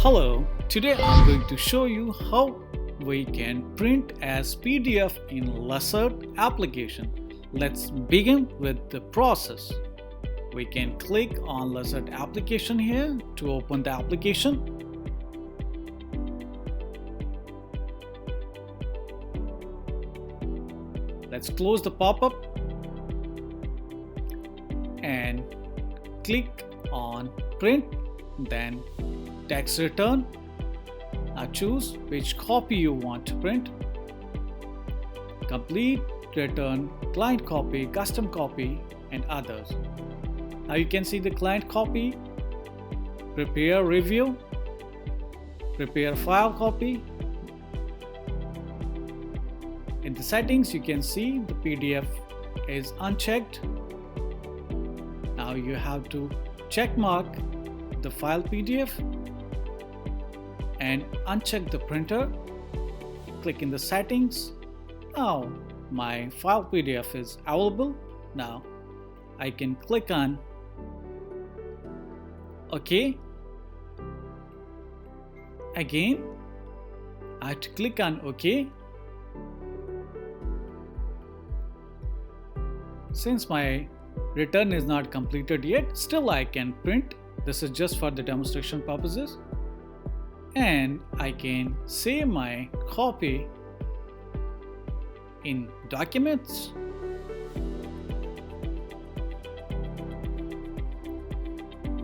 Hello, today I'm going to show you how we can print as PDF in Lacerte application. Let's begin with the process. We can click on Lacerte application here to open the application. Let's close the pop-up and click on print, then text return. Now choose which copy you want to print. Complete, return, client copy, custom copy, and others. Now you can see the client copy, prepare review, prepare file copy. In the settings you can see the PDF is unchecked. Now you have to check mark the file PDF and uncheck the printer. Click in the settings. Now my file PDF is available. Now I can click on OK. Again I have to click on OK. Since my return is not completed yet, still I can print. This is just for the demonstration purposes. And I can save my copy in documents.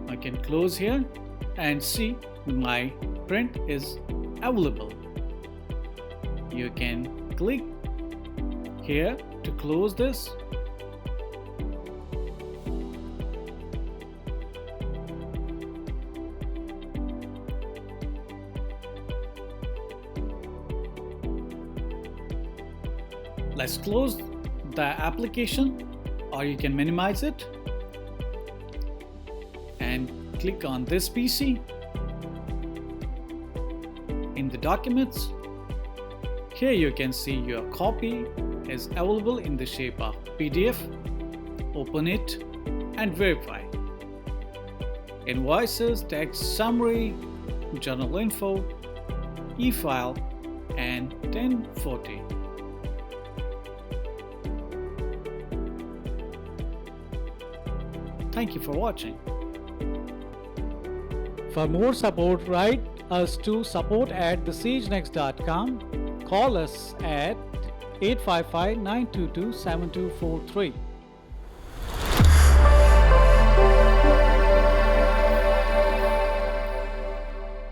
I can close here and see my print is available. You can click here to close this. Let's close the application, or you can minimize it and click on this PC. In the documents, here you can see your copy is available in the shape of PDF. Open it and verify. Invoices, text summary, journal info, e-file, and 1040. Thank you for watching. For more support, write us to support@thesagenext.com. Call us at 855-922-7243.